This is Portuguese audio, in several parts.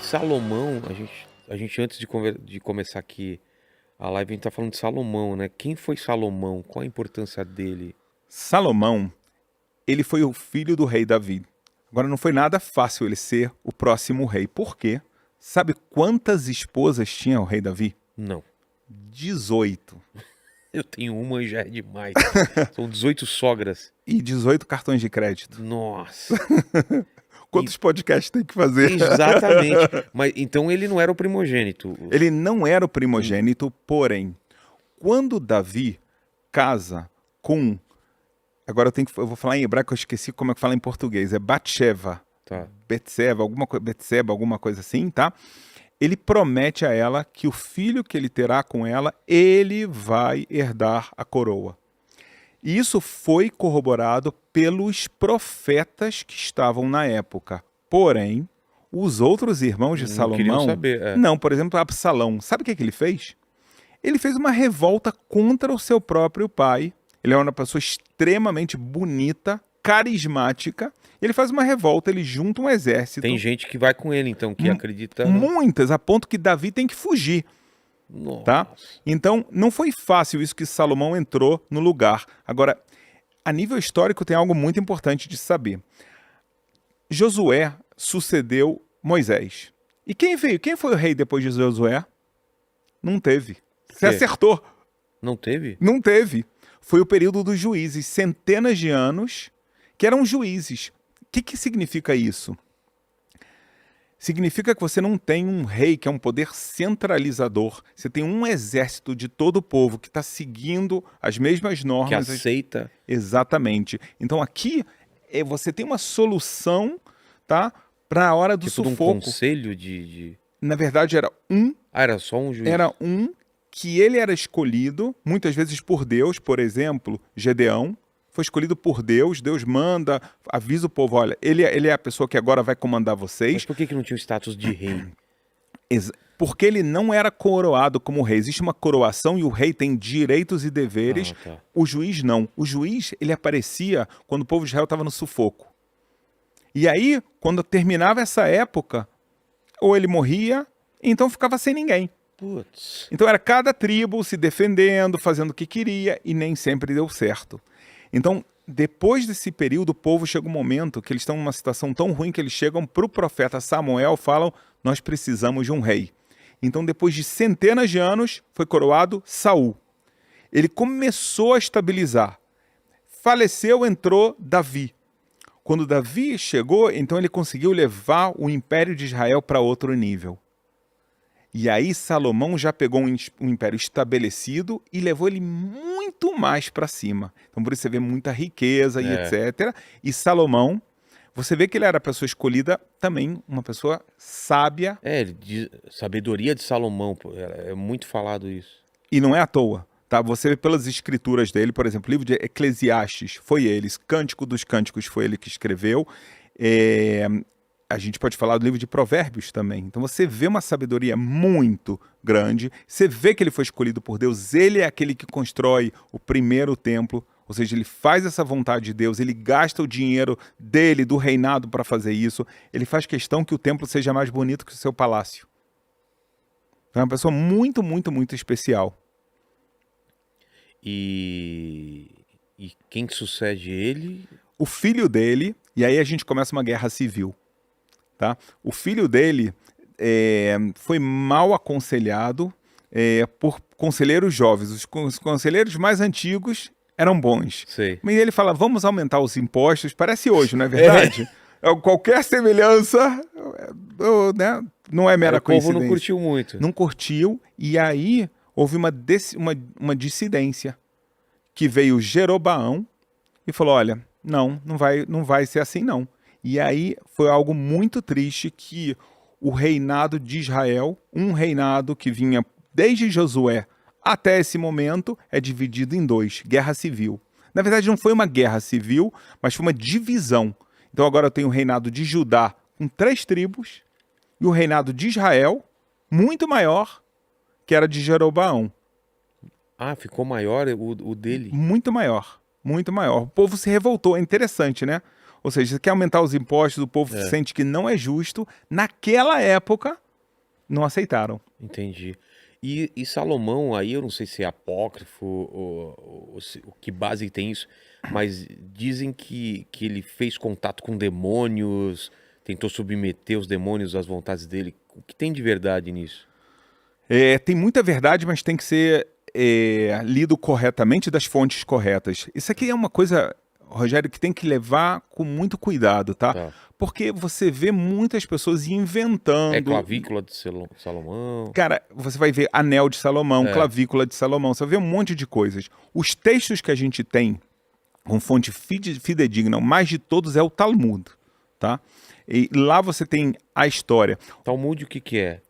Salomão, a gente antes de começar aqui a live, a gente tá falando de Salomão, né? Quem foi Salomão? Qual a importância dele? Salomão, ele foi o filho do rei Davi. Agora, não foi nada fácil ele ser o próximo rei. Por quê? Sabe quantas esposas tinha o rei Davi? Não. 18. Eu tenho uma e já é demais. São 18 sogras. E 18 cartões de crédito. Nossa. Quantos podcasts tem que fazer? Exatamente. Mas então ele não era o primogênito. Ele não era o primogênito, porém, quando Davi casa com... Agora eu vou falar em hebraico, eu esqueci como é que fala em português. É Batsheva. Tá. Betseba, alguma coisa assim, tá? Ele promete a ela que o filho que ele terá com ela, ele vai herdar a coroa. E isso foi corroborado pelos profetas que estavam na época. Porém, os outros irmãos de Não queriam Salomão... saber. Não, por exemplo, Absalão. Sabe o que ele fez? Ele fez uma revolta contra o seu próprio pai. Ele é uma pessoa extremamente bonita, carismática. Ele faz uma revolta, ele junta um exército. Tem gente que vai com ele, então, que acredita. Muitas, a ponto que Davi tem que fugir. Nossa. Tá? Então, não foi fácil isso que Salomão entrou no lugar. Agora, a nível histórico, tem algo muito importante de saber. Josué sucedeu Moisés. E quem veio? Quem foi o rei depois de Josué? Não teve. Você acertou. Não teve? Não teve. Foi o período dos juízes, centenas de anos que eram juízes. O que significa isso? Significa que você não tem um rei que é um poder centralizador. Você tem um exército de todo o povo que está seguindo as mesmas normas. Que aceita. Exatamente. Então aqui você tem uma solução, tá, para a hora do tipo sufoco. Um conselho de... Na verdade era um. Ah, era só um juiz. Era um que ele era escolhido, muitas vezes por Deus. Por exemplo, Gedeão foi escolhido por Deus. Deus manda, avisa o povo, olha, ele é a pessoa que agora vai comandar vocês. Mas por que não tinha o status de rei? Porque ele não era coroado como rei. Existe uma coroação e o rei tem direitos e deveres. Tá. O juiz não. O juiz, ele aparecia quando o povo de Israel estava no sufoco. E aí, quando terminava essa época, ou ele morria, então ficava sem ninguém. Putz. Então era cada tribo se defendendo, fazendo o que queria, e nem sempre deu certo. Então, depois desse período, o povo chega um momento que eles estão numa situação tão ruim que eles chegam para o profeta Samuel e falam, nós precisamos de um rei. Então, depois de centenas de anos, foi coroado Saul. Ele começou a estabilizar. Faleceu, entrou Davi. Quando Davi chegou, então ele conseguiu levar o império de Israel para outro nível. E aí Salomão já pegou um império estabelecido e levou ele muito mais para cima. Então por isso você vê muita riqueza e etc. E Salomão, você vê que ele era a pessoa escolhida também, uma pessoa sábia. Sabedoria de Salomão, é muito falado isso. E não é à toa. Tá? Você vê pelas escrituras dele, por exemplo, o livro de Eclesiastes foi ele, Cântico dos Cânticos foi ele que escreveu. A gente pode falar do livro de Provérbios também. Então você vê uma sabedoria muito grande, você vê que ele foi escolhido por Deus, ele é aquele que constrói o primeiro templo, ou seja, ele faz essa vontade de Deus, ele gasta o dinheiro dele, do reinado, para fazer isso, ele faz questão que o templo seja mais bonito que o seu palácio. Então é uma pessoa muito, muito, muito especial. E quem sucede ele? O filho dele, e aí a gente começa uma guerra civil. Tá? O filho dele foi mal aconselhado por conselheiros jovens. Os conselheiros mais antigos eram bons. Sei. Mas ele fala, vamos aumentar os impostos. Parece hoje, não é verdade? Qualquer semelhança né, não é mera coincidência. O povo não curtiu muito. Não curtiu, e aí houve uma dissidência que veio Jeroboão e falou, olha, não vai ser assim não. E aí foi algo muito triste que o reinado de Israel, um reinado que vinha desde Josué até esse momento, é dividido em dois, guerra civil. Na verdade não foi uma guerra civil, mas foi uma divisão. Então agora eu tenho o reinado de Judá com 3 tribos e o reinado de Israel, muito maior, que era de Jeroboão. Ah, ficou maior o dele? Muito maior, muito maior. O povo se revoltou, é interessante, né? Ou seja, você quer aumentar os impostos, o povo sente que não é justo. Naquela época, não aceitaram. Entendi. E Salomão, aí eu não sei se é apócrifo o que base tem isso, mas dizem que ele fez contato com demônios, tentou submeter os demônios às vontades dele. O que tem de verdade nisso? Tem muita verdade, mas tem que ser lido corretamente das fontes corretas. Isso aqui é uma coisa, Rogério, que tem que levar com muito cuidado, tá? Tá. Porque você vê muitas pessoas É inventando. clavícula de Salomão? Cara, você vai ver anel de Salomão, É. clavícula de Salomão, você vai ver um monte de coisas. Os textos que a gente tem com fonte fidedigna, o mais de todos é o Talmud, tá? E lá você tem a história. Talmud, o que que é?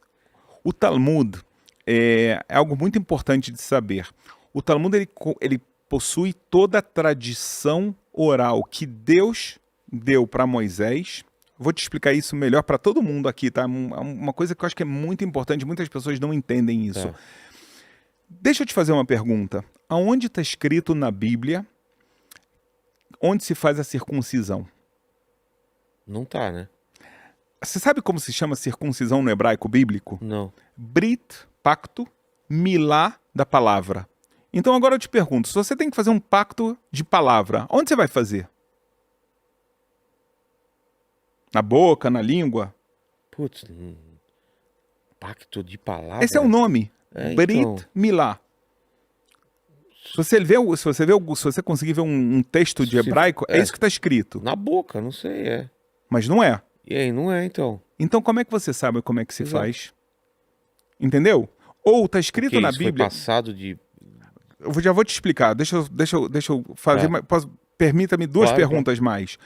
O Talmud é algo muito importante de saber. O Talmud ele possui toda a tradição oral que Deus deu para Moisés. Vou te explicar isso melhor para todo mundo aqui, tá? Uma coisa que eu acho que é muito importante, muitas pessoas não entendem isso. Tá. Deixa eu te fazer uma pergunta. Aonde está escrito na Bíblia onde se faz a circuncisão? Não tá, né? Você sabe como se chama circuncisão no hebraico bíblico? Não. Brit, pacto, milá, da palavra. Então agora eu te pergunto, se você tem que fazer um pacto de palavra, onde você vai fazer? Na boca, na língua? Putz, pacto de palavra? Esse é o nome. Brit, então. milá. Se você conseguir ver um texto de hebraico, é isso que está escrito. Na boca, não sei, é. Mas não é. E aí, não é, então. Então como é que você sabe como é que se Exato. faz? Entendeu? Ou está escrito Porque na isso Bíblia... foi passado de... Já vou te explicar. Deixa eu fazer... Permita-me duas Claro, perguntas mais.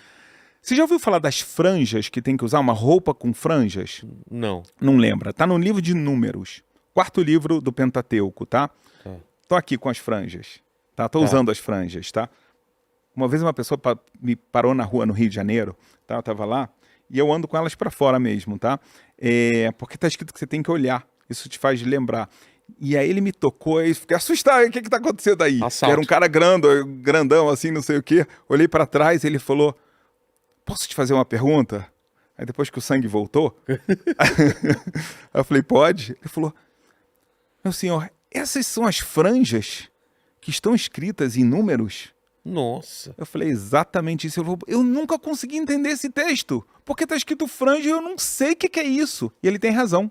Você já ouviu falar das franjas que tem que usar uma roupa com franjas? Não. Não lembra. Tá no livro de Números. 4º livro do Pentateuco, tá? Tá. Tô aqui com as franjas. Tá? Tô Tá. usando as franjas, tá? Uma vez uma pessoa me parou na rua no Rio de Janeiro, tá? Eu tava lá e eu ando com elas para fora mesmo, tá? Porque tá escrito que você tem que olhar. Isso te faz lembrar. E aí ele me tocou e fiquei assustado. O que tá acontecendo aí? Assalto. Era um cara grandão, assim, não sei o quê. Olhei para trás e ele falou: posso te fazer uma pergunta? Aí depois que o sangue voltou, aí eu falei: pode? Ele falou: meu senhor, essas são as franjas que estão escritas em Números? Nossa. Eu falei exatamente isso. Ele falou: eu nunca consegui entender esse texto, porque tá escrito franja e eu não sei o que é isso. E ele tem razão.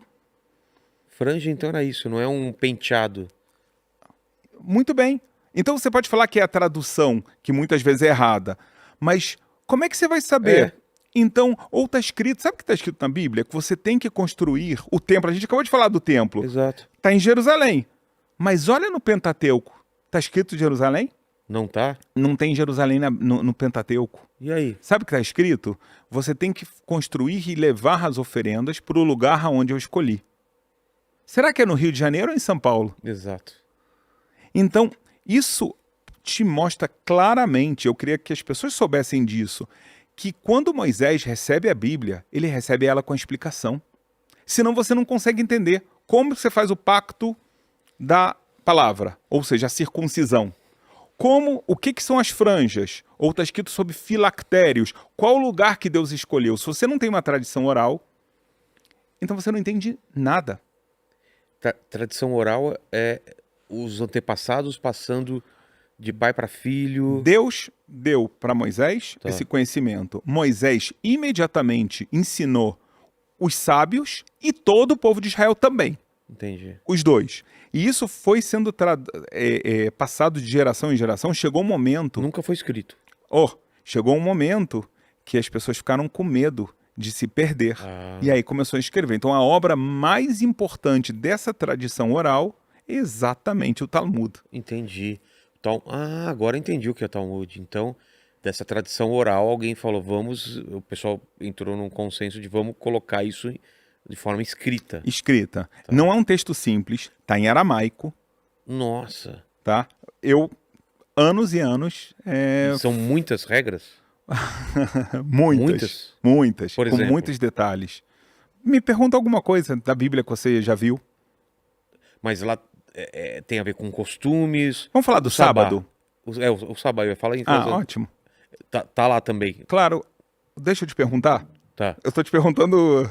Franja, então, era isso, não é um penteado. Muito bem. Então você pode falar que é a tradução, que muitas vezes é errada, mas como é que você vai saber? Então, ou está escrito, sabe o que está escrito na Bíblia? Que você tem que construir o templo. A gente acabou de falar do templo. Exato. Está em Jerusalém. Mas olha no Pentateuco. Está escrito Jerusalém? Não tá? Não tem Jerusalém no Pentateuco. E aí? Sabe o que está escrito? Você tem que construir e levar as oferendas para o lugar aonde eu escolhi. Será que é no Rio de Janeiro ou em São Paulo? Exato. Então, isso te mostra claramente, eu queria que as pessoas soubessem disso, que quando Moisés recebe a Bíblia, ele recebe ela com a explicação. Senão você não consegue entender como você faz o pacto da palavra, ou seja, a circuncisão. O que são as franjas? Ou está escrito sobre filactérios. Qual o lugar que Deus escolheu? Se você não tem uma tradição oral, então você não entende nada. Tradição oral é os antepassados passando de pai para filho. Deus deu para Moisés Tá. esse conhecimento. Moisés imediatamente ensinou os sábios e todo o povo de Israel também. Entendi. Os dois. E isso foi sendo passado de geração em geração. Chegou um momento... Nunca foi escrito. Chegou um momento que as pessoas ficaram com medo de se perder. E aí começou a escrever. Então a obra mais importante dessa tradição oral é exatamente o Talmud. Entendi. Então, agora entendi o que é Talmud. Então, dessa tradição oral, alguém falou, o pessoal entrou num consenso de vamos colocar isso de forma escrita. Escrita. Não é um texto simples, está em aramaico, Nossa. tá? Anos e anos... São muitas regras? Muitas. Por Com exemplo? muitos detalhes. Me pergunta alguma coisa da Bíblia que você já viu. Mas lá tem a ver com costumes. Vamos falar do Sabá. sábado? O sabá, eu ia falar em Ótimo. Tá lá também. Claro, Deixa eu te perguntar. Tá. Eu estou te perguntando...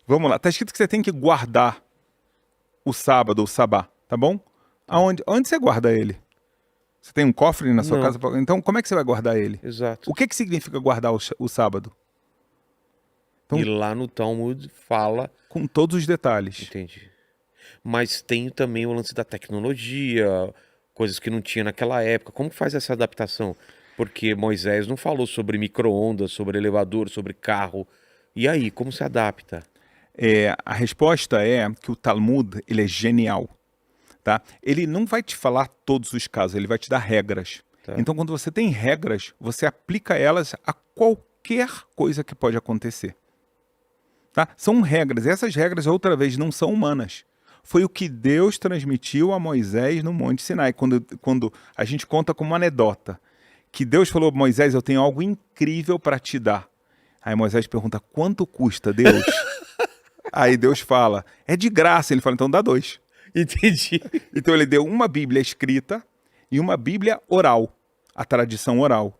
Vamos lá. Tá escrito que você tem que guardar o sábado, o sabá, tá bom? Onde você guarda ele? Você tem um cofre na sua Não. casa? Então, como é que você vai guardar ele? Exato. O que significa guardar o sábado? Então- E lá no Talmud fala... Com todos os detalhes. Entendi. Mas tem também o lance da tecnologia, coisas que não tinha naquela época. Como que faz essa adaptação? Porque Moisés não falou sobre micro-ondas, sobre elevador, sobre carro. E aí, como se adapta? A resposta é que o Talmud, ele é genial, tá? Ele não vai te falar todos os casos, ele vai te dar regras. Tá. Então, quando você tem regras, você aplica elas a qualquer coisa que pode acontecer. Tá? São regras, e essas regras, outra vez, não são humanas. Foi o que Deus transmitiu a Moisés no Monte Sinai, quando a gente conta como uma anedota, que Deus falou, Moisés, eu tenho algo incrível para te dar. Aí Moisés pergunta, quanto custa, Deus? Aí Deus fala, é de graça. Ele fala, então dá 2. Entendi. Então ele deu uma Bíblia escrita e uma Bíblia oral, a tradição oral.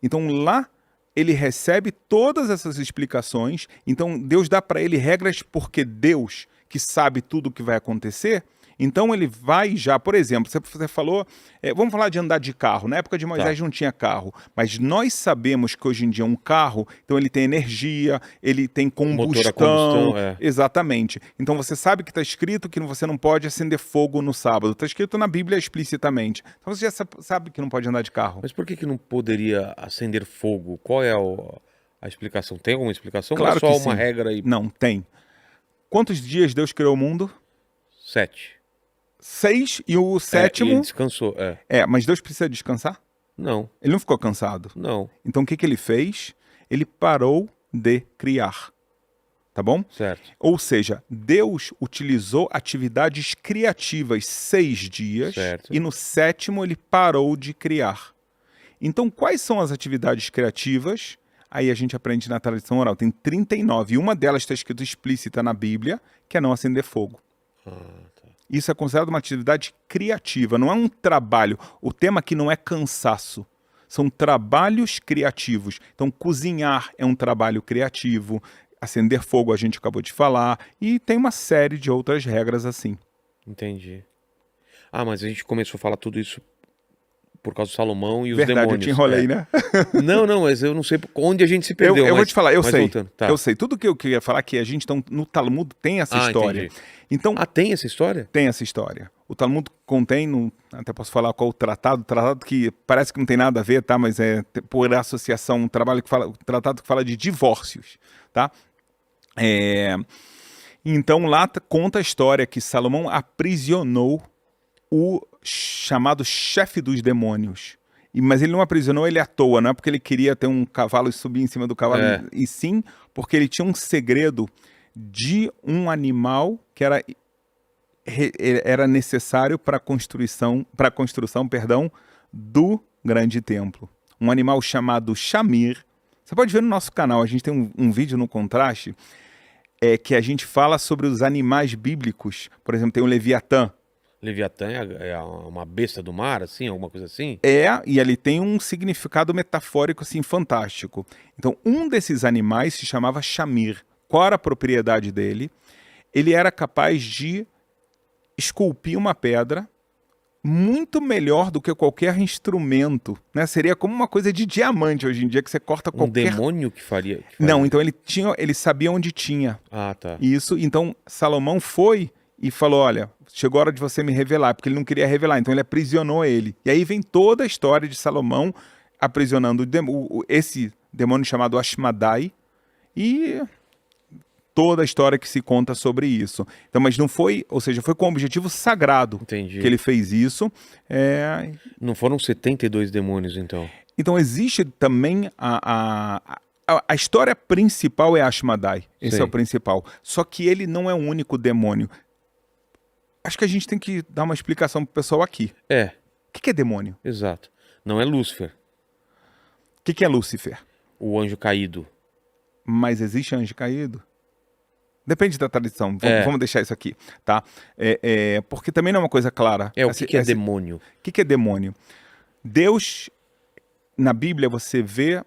Então lá ele recebe todas essas explicações, então Deus dá para ele regras porque Deus, que sabe tudo o que vai acontecer, então ele vai já, por exemplo, você falou, vamos falar de andar de carro, na época de Moisés não tinha carro, mas nós sabemos que hoje em dia um carro, então ele tem energia, ele tem Motor a combustão, combustão, exatamente. Então você sabe que está escrito que você não pode acender fogo no sábado, está escrito na Bíblia explicitamente. Então você já sabe que não pode andar de carro. Mas por que não poderia acender fogo? Qual é a explicação? Tem alguma explicação? Claro ou é só que uma sim. regra e... Não, tem. Quantos dias Deus criou o mundo? 7. 6 e o E ele sétimo... descansou, mas Deus precisa descansar? Não, Ele não ficou cansado. não. Então o que ele fez? Ele parou de criar. Tá bom? Certo. Ou seja, Deus utilizou atividades criativas 6 dias Certo. e no sétimo ele parou de criar. Então quais são as atividades criativas? Aí a gente aprende na tradição oral. Tem 39 e uma delas está escrito explícita na Bíblia, que é não acender fogo. Tá. Isso é considerado uma atividade criativa, não é um trabalho. O tema aqui não é cansaço, são trabalhos criativos. Então, cozinhar é um trabalho criativo, acender fogo a gente acabou de falar, e tem uma série de outras regras assim. Entendi. Mas a gente começou a falar tudo isso por causa do Salomão e os Verdade, demônios. eu te enrolei, né? Não, mas eu não sei onde a gente se perdeu. Eu vou te falar, eu sei. Voltando, tá. Eu sei. Tudo que eu queria falar é que a gente, no Talmud, tem essa história. Entendi. Então, Tem essa história? tem essa história. O Talmud contém, até posso falar qual o tratado que parece que não tem nada a ver, tá? Mas é por associação, um tratado que fala de divórcios, tá? Então lá conta a história que Salomão aprisionou o chamado chefe dos demônios. Mas ele não aprisionou ele à toa, não é porque ele queria ter um cavalo e subir em cima do cavalo, e sim porque ele tinha um segredo de um animal que era necessário para a construção, do grande templo. Um animal chamado Shamir. Você pode ver no nosso canal, a gente tem um vídeo no Contraste, que a gente fala sobre os animais bíblicos. Por exemplo, tem o Leviatã. Leviatã é uma besta do mar, assim? Alguma coisa assim? E ele tem um significado metafórico, assim, fantástico. Então, um desses animais se chamava Shamir. Qual era a propriedade dele? Ele era capaz de esculpir uma pedra muito melhor do que qualquer instrumento, né? Seria como uma coisa de diamante hoje em dia, que você corta qualquer... Um demônio que faria? Não, então ele sabia onde tinha. Tá. Isso, então Salomão foi e falou, olha, chegou a hora de você me revelar, porque ele não queria revelar, então ele aprisionou ele. E aí vem toda a história de Salomão aprisionando esse demônio chamado Ashmadai e toda a história que se conta sobre isso. Então, mas não foi, ou seja, foi com um objetivo sagrado. Entendi. Que ele fez isso. Não foram 72 demônios, então? Então existe também a história principal é Ashmadai. Esse Sim. é o principal. Só que ele não é o único demônio. Acho que a gente tem que dar uma explicação pro pessoal aqui. O que é demônio? Exato. Não é Lúcifer, O que é Lúcifer? o anjo caído. Mas existe anjo caído? Depende da tradição. Vamos deixar isso aqui, tá? Porque também não é uma coisa clara. O que é demônio? O que é demônio? Deus, na Bíblia, você vê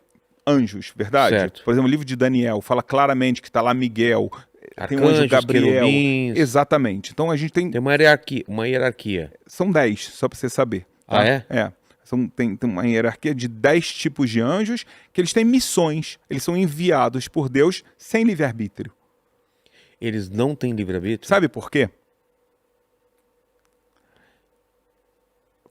anjos, verdade? Certo. Por exemplo, o livro de Daniel fala claramente que está lá Miguel, tem o anjo Arcanjos, Gabriel. querubins. Exatamente. Então a gente tem... Tem uma hierarquia, uma hierarquia. São 10, só para você saber. Tá? Ah, é? É. Tem uma hierarquia de 10 tipos de anjos que eles têm missões. Eles são enviados por Deus sem livre-arbítrio. Eles não têm livre-arbítrio? Sabe por quê?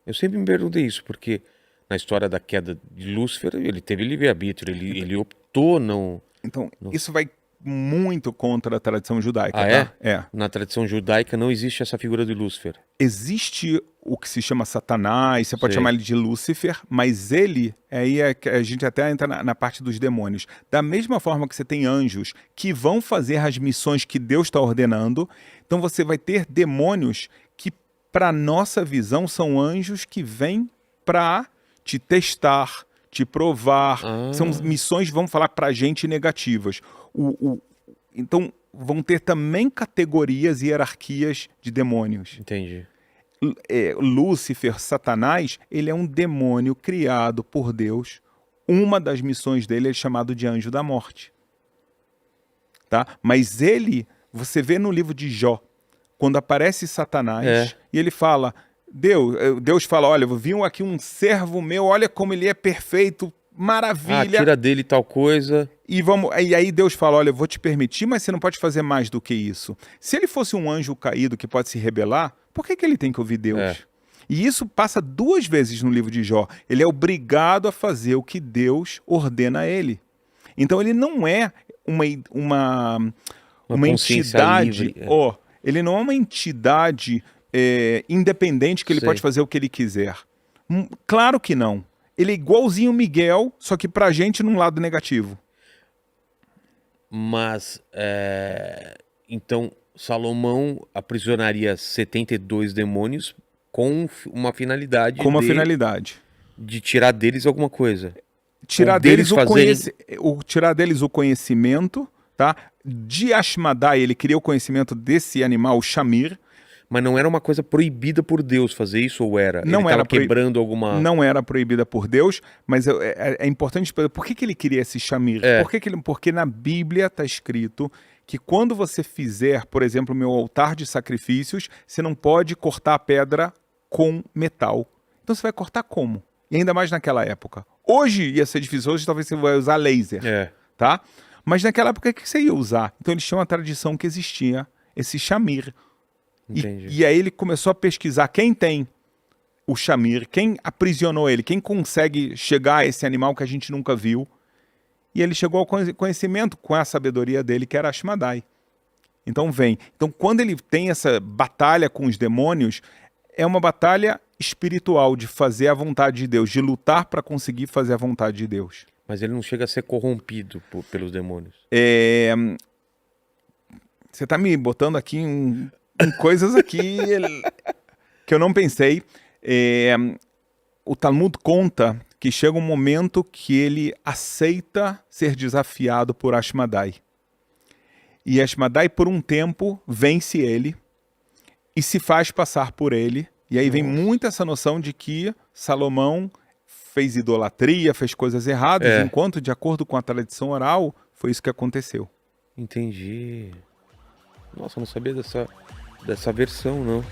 Eu sempre me perguntei isso, porque na história da queda de Lúcifer, ele teve livre-arbítrio, ele optou não... Então, isso vai muito contra a tradição judaica. Ah, tá? É. Na tradição judaica não existe essa figura de Lúcifer. Existe o que se chama Satanás, você pode Sei. chamar ele de Lúcifer, mas ele, aí a gente até entra na parte dos demônios. Da mesma forma que você tem anjos que vão fazer as missões que Deus está ordenando, então você vai ter demônios que, para nossa visão, são anjos que vêm para te testar, te provar. São missões, vamos falar, para a gente negativas. Então, vão ter também categorias e hierarquias de demônios. Entendi. Lúcifer, Satanás, ele é um demônio criado por Deus. Uma das missões dele é chamado de anjo da morte. Tá? Mas ele, você vê no livro de Jó, quando aparece Satanás, e ele fala, Deus fala, olha, viu aqui um servo meu, olha como ele é perfeito, maravilha. Tira dele tal coisa. E aí Deus fala, olha, eu vou te permitir, mas você não pode fazer mais do que isso. Se ele fosse um anjo caído que pode se rebelar, por que ele tem que ouvir Deus? E isso passa 2 vezes no livro de Jó. Ele é obrigado a fazer o que Deus ordena a ele. Então ele não é uma entidade... livre, ele não é uma entidade independente que ele Sei. pode fazer o que ele quiser. Claro que não. Ele é igualzinho o Miguel, só que pra gente num lado negativo. Mas, então, Salomão aprisionaria 72 demônios com uma finalidade Com uma finalidade. de tirar deles alguma coisa. Tirar Ou deles tirar deles o conhecimento, tá? De Ashmadai, ele queria o conhecimento desse animal, o Shamir. Mas não era uma coisa proibida por Deus fazer isso, ou era? Não Ele era estava quebrando alguma... Não era proibida por Deus, mas é importante... Por que ele queria esse Shamir? Porque na Bíblia está escrito que quando você fizer, por exemplo, o meu altar de sacrifícios, você não pode cortar a pedra com metal. Então você vai cortar como? E ainda mais naquela época. Hoje ia ser difícil, hoje talvez você vai usar laser, tá? Mas naquela época, o que você ia usar? Então eles tinham uma tradição que existia, esse Shamir. E aí ele começou a pesquisar quem tem o Shamir, quem aprisionou ele, quem consegue chegar a esse animal que a gente nunca viu. E ele chegou ao conhecimento com a sabedoria dele, que era Ashmadai. Então Então quando ele tem essa batalha com os demônios, é uma batalha espiritual de fazer a vontade de Deus, de lutar para conseguir fazer a vontade de Deus. Mas ele não chega a ser corrompido pelos demônios. Você está me botando aqui em coisas aqui que eu não pensei. O Talmud conta que chega um momento que ele aceita ser desafiado por Ashmadai. E Ashmadai, por um tempo, vence ele e se faz passar por ele. E aí vem muito essa noção de que Salomão fez idolatria, fez coisas erradas, enquanto, de acordo com a tradição oral, foi isso que aconteceu. Entendi. Nossa, eu não sabia dessa versão, não.